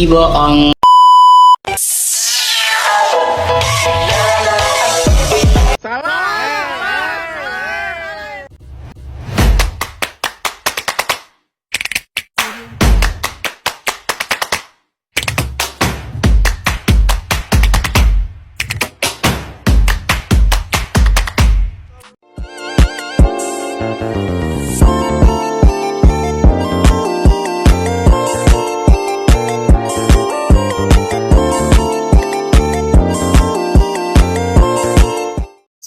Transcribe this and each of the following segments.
Ih, bohong.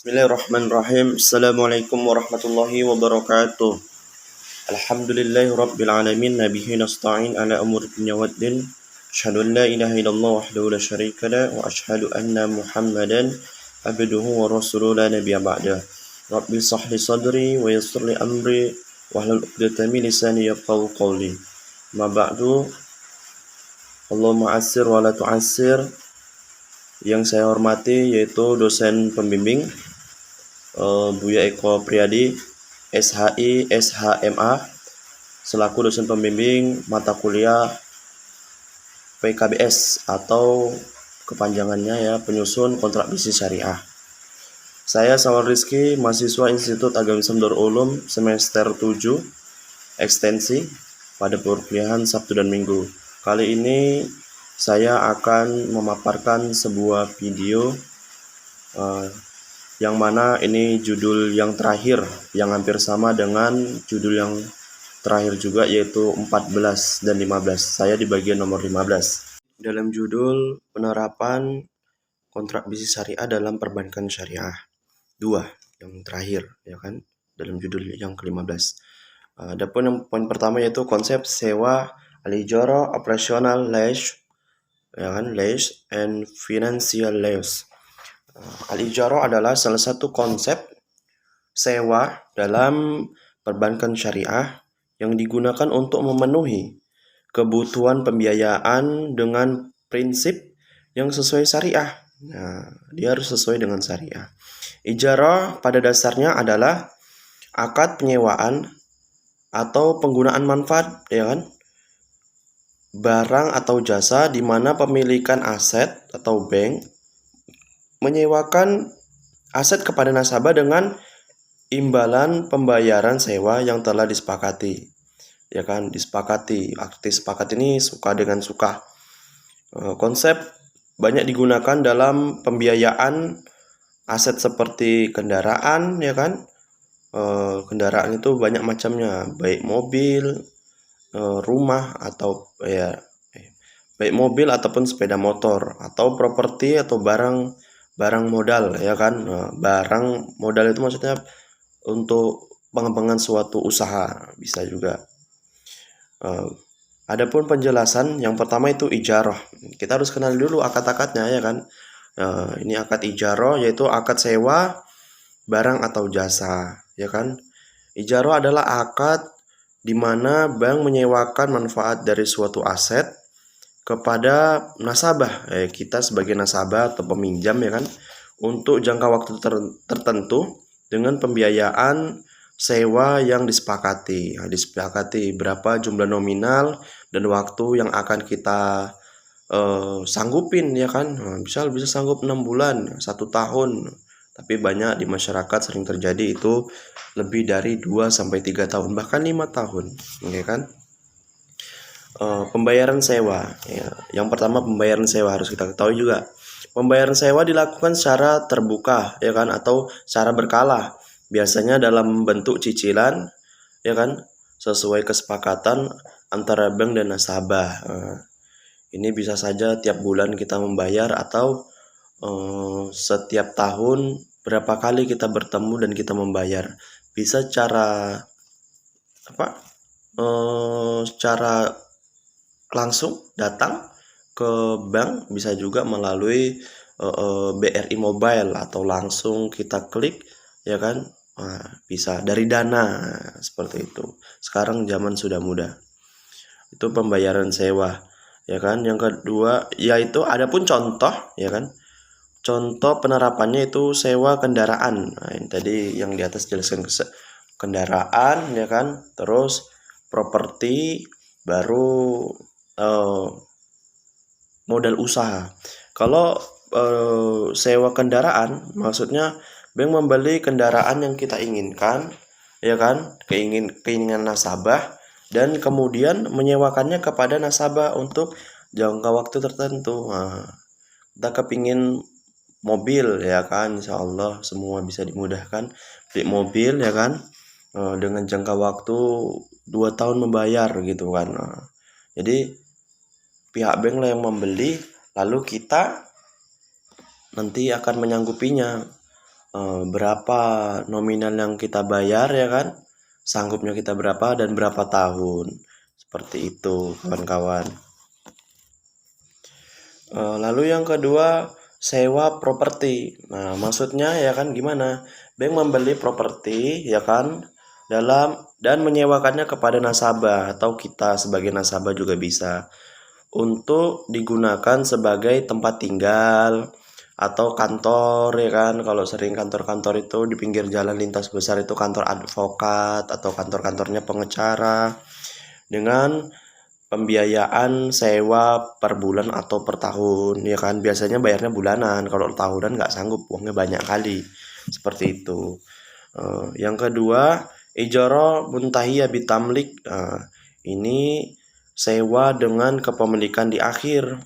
Bismillahirrahmanirrahim. Assalamualaikum warahmatullahi wabarakatuh. Alhamdulillahi rabbil alamin. Nabihi nasta'in ala umuri dunya waddin. Asyhadu an la ilaha illallah wahdahu la syarika la wa asyhadu anna Muhammadan abduhu wa rasuluhu la nabiyya ba'da. Rabbi shrah li sadri wa yassir li amri wahlul 'uqdatam min lisani yafqahu qawli. Ma ba'du. Allahumma assir wa la tu'assir. Yang saya hormati yaitu dosen pembimbing Buya Eko Priyadi, SHI, SHMA, selaku dosen pembimbing mata kuliah PKBS atau kepanjangannya ya, penyusun kontrak bisnis syariah. Saya Sawal Rizky, mahasiswa Institut Agama Islam Darul Ulum semester 7 ekstensi pada perkuliahan Sabtu dan Minggu. Kali ini saya akan memaparkan sebuah video yang mana ini judul yang terakhir yang hampir sama dengan judul yang terakhir juga, yaitu 14 dan 15. Saya di bagian nomor 15. Dalam judul penerapan kontrak bisnis syariah dalam perbankan syariah 2 yang terakhir ya kan, dalam judul yang ke-15. Adapun yang poin pertama yaitu konsep sewa al-ijara operational lease ya kan, lease and financial lease. Al-ijara adalah salah satu konsep sewa dalam perbankan syariah yang digunakan untuk memenuhi kebutuhan pembiayaan dengan prinsip yang sesuai syariah. Nah, dia harus sesuai dengan syariah. Ijarah pada dasarnya adalah akad penyewaan atau penggunaan manfaat ya kan, barang atau jasa di mana pemilikan aset atau bank menyewakan aset kepada nasabah dengan imbalan pembayaran sewa yang telah disepakati. Ya kan, disepakati. Arti sepakat ini suka dengan suka. Konsep banyak digunakan dalam pembiayaan aset seperti kendaraan ya kan. Kendaraan itu banyak macamnya, baik mobil, rumah atau baik mobil ataupun sepeda motor, atau properti atau barang modal ya kan. Barang modal itu maksudnya untuk pengembangan suatu usaha bisa juga. Adapun penjelasan yang pertama itu ijarah. Kita harus kenal dulu akad-akadnya ya kan. Ini akad ijarah yaitu akad sewa barang atau jasa ya kan. Ijarah adalah akad di mana bank menyewakan manfaat dari suatu aset kepada nasabah, kita sebagai nasabah atau peminjam ya kan, untuk jangka waktu tertentu dengan pembiayaan sewa yang disepakati. Disepakati berapa jumlah nominal dan waktu yang akan kita sanggupin ya kan. Bisa sanggup 6 bulan, 1 tahun. Tapi banyak di masyarakat sering terjadi itu lebih dari 2 sampai 3 tahun, bahkan 5 tahun ya kan. Pembayaran sewa ya. Yang pertama pembayaran sewa harus kita ketahui juga. Pembayaran sewa dilakukan secara terbuka ya kan, atau secara berkala. Biasanya dalam bentuk cicilan ya kan, sesuai kesepakatan antara bank dan nasabah. Ini bisa saja tiap bulan kita membayar atau setiap tahun berapa kali kita bertemu dan kita membayar. Bisa secara secara langsung datang ke bank, bisa juga melalui BRI Mobile atau langsung kita klik ya kan. Bisa dari Dana seperti itu. Sekarang zaman sudah mudah. Itu pembayaran sewa ya kan. Yang kedua yaitu adapun contoh ya kan. Contoh penerapannya itu sewa kendaraan. Ini tadi yang di atas jelaskan kendaraan ya kan. Terus properti, baru modal usaha. Kalau sewa kendaraan, maksudnya bank membeli kendaraan yang kita inginkan, ya kan, keinginan nasabah, dan kemudian menyewakannya kepada nasabah untuk jangka waktu tertentu. Nah, kita kepingin mobil, ya kan, insya Allah semua bisa dimudahkan beli mobil, ya kan, dengan jangka waktu 2 tahun membayar gitu kan. Jadi pihak bank lah yang membeli, lalu kita nanti akan menyanggupinya, berapa nominal yang kita bayar, ya kan, sanggupnya kita berapa dan berapa tahun, seperti itu kawan-kawan. Lalu yang kedua, sewa properti. Nah, maksudnya ya kan gimana? Bank membeli properti, ya kan, dan menyewakannya kepada nasabah atau kita sebagai nasabah juga bisa untuk digunakan sebagai tempat tinggal atau kantor, ya kan. Kalau sering kantor-kantor itu di pinggir jalan lintas besar itu kantor advokat atau kantor-kantornya pengacara, dengan pembiayaan sewa per bulan atau per tahun, ya kan. Biasanya bayarnya bulanan, kalau tahunan nggak sanggup, uangnya banyak kali, seperti itu. Yang kedua, ijaro muntahiyah bitamlik. Ini sewa dengan kepemilikan di akhir.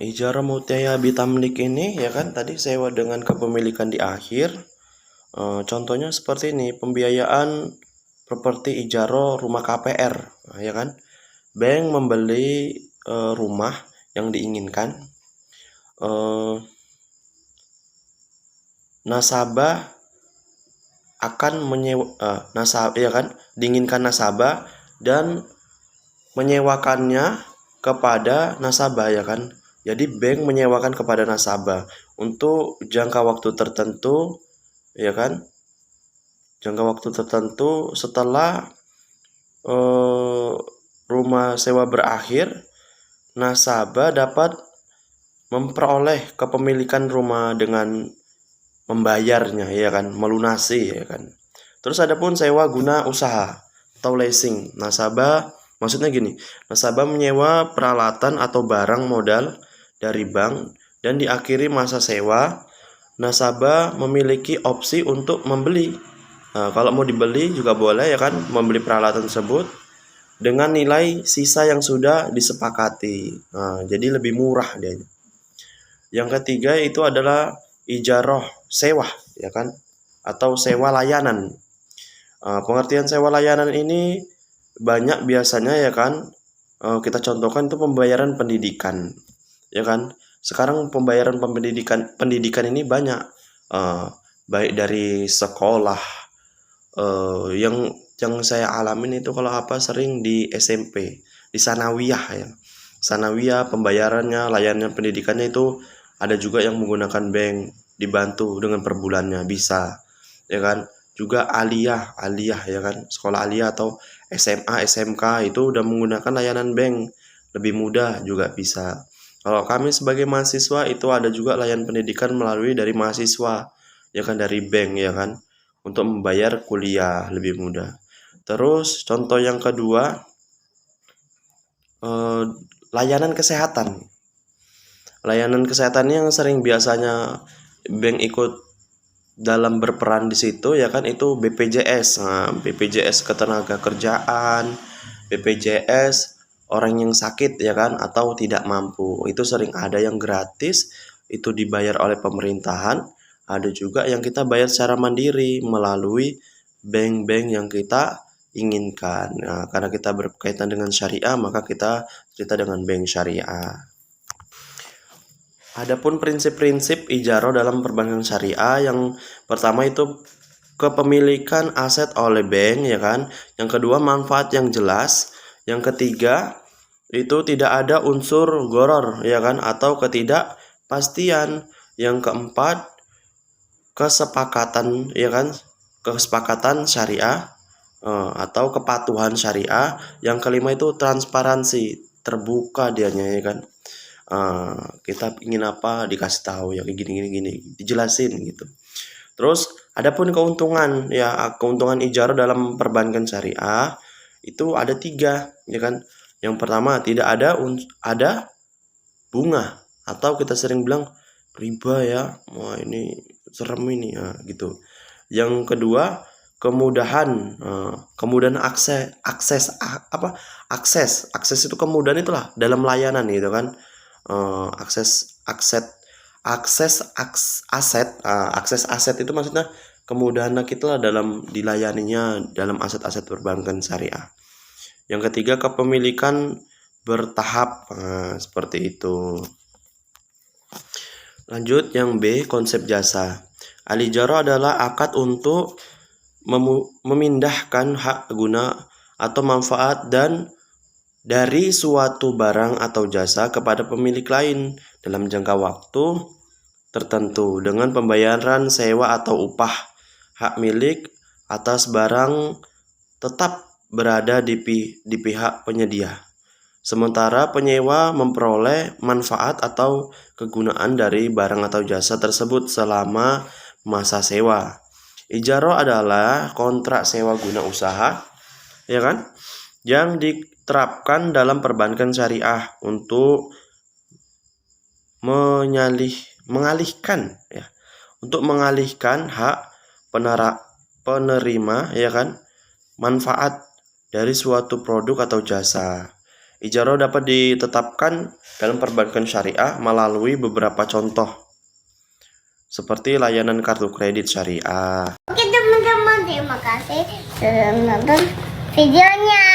Ijaro muntahiyah bitamlik ini, ya kan, tadi sewa dengan kepemilikan di akhir. Contohnya seperti ini, pembiayaan properti ijaro rumah KPR, ya kan. Bank membeli rumah yang diinginkan, nasabah akan ya kan, diinginkan nasabah dan menyewakannya kepada nasabah, ya kan. Jadi bank menyewakan kepada nasabah untuk jangka waktu tertentu, ya kan, jangka waktu tertentu. Setelah rumah sewa berakhir, nasabah dapat memperoleh kepemilikan rumah dengan membayarnya, ya kan, melunasi, ya kan. Terus ada pun sewa guna usaha atau leasing. Maksudnya gini, nasabah menyewa peralatan atau barang modal dari bank dan di akhiri masa sewa, nasabah memiliki opsi untuk membeli. Nah, kalau mau dibeli juga boleh, ya kan, membeli peralatan tersebut dengan nilai sisa yang sudah disepakati. Nah, jadi lebih murah dia. Yang ketiga itu adalah ijaroh sewa, ya kan, atau sewa layanan. Pengertian sewa layanan ini banyak biasanya, ya kan. Kita contohkan itu pembayaran pendidikan, ya kan. Sekarang pembayaran pendidikan ini banyak, baik dari sekolah, yang saya alamin itu kalau sering di SMP, di sanawiyah, ya. Sanawiyah pembayarannya, layanan pendidikannya itu ada juga yang menggunakan bank, dibantu dengan per bulannya bisa, ya kan. Juga aliyah, ya kan, sekolah aliyah atau SMA, SMK itu udah menggunakan layanan bank, lebih mudah juga bisa. Kalau kami sebagai mahasiswa itu ada juga layanan pendidikan melalui dari mahasiswa, ya kan, dari bank, ya kan, untuk membayar kuliah lebih mudah. Terus contoh yang kedua, layanan kesehatan. Layanan kesehatan yang sering biasanya bank ikut dalam berperan di situ, ya kan, itu BPJS. Nah, BPJS ketenagakerjaan, BPJS orang yang sakit, ya kan, atau tidak mampu. Itu sering ada yang gratis, itu dibayar oleh pemerintahan. Ada juga yang kita bayar secara mandiri melalui bank-bank yang kita inginkan. Nah, karena kita berkaitan dengan syariah, maka kita cerita dengan bank syariah. Adapun prinsip-prinsip ijaro dalam perbankan syariah, yang pertama itu kepemilikan aset oleh bank, ya kan. Yang kedua, manfaat yang jelas. Yang ketiga, itu tidak ada unsur goror, ya kan, atau ketidakpastian. Yang keempat, kesepakatan, ya kan, kesepakatan syariah, atau kepatuhan syariah. Yang kelima itu transparansi, terbuka dianya, ya kan. Kita ingin apa dikasih tahu, ya kayak gini dijelasin gitu. Terus adapun keuntungan, ya keuntungan ijaro dalam perbankan syariah itu ada 3, ya kan. Yang pertama, tidak ada bunga, atau kita sering bilang riba ya. Wah, ini serem ini ya gitu. Yang kedua, kemudahan. Kemudahan akses itu kemudahan itulah dalam layanan gitu kan. Akses aset itu maksudnya kemudahan kita dalam dilayaninya dalam aset-aset perbankan syariah. Yang ketiga, kepemilikan bertahap, seperti itu. Lanjut yang B, konsep jasa. Al-ijarah adalah akad untuk memindahkan hak guna atau manfaat dan dari suatu barang atau jasa kepada pemilik lain dalam jangka waktu tertentu dengan pembayaran sewa atau upah. Hak milik atas barang tetap berada di pihak penyedia, sementara penyewa memperoleh manfaat atau kegunaan dari barang atau jasa tersebut selama masa sewa. Ijarah adalah kontrak sewa guna usaha, ya kan, yang diterapkan dalam perbankan syariah untuk mengalihkan hak penerima, ya kan, manfaat dari suatu produk atau jasa. Ijarah dapat ditetapkan dalam perbankan syariah melalui beberapa contoh, seperti layanan kartu kredit syariah. Oke teman-teman, terima kasih sudah menonton videonya.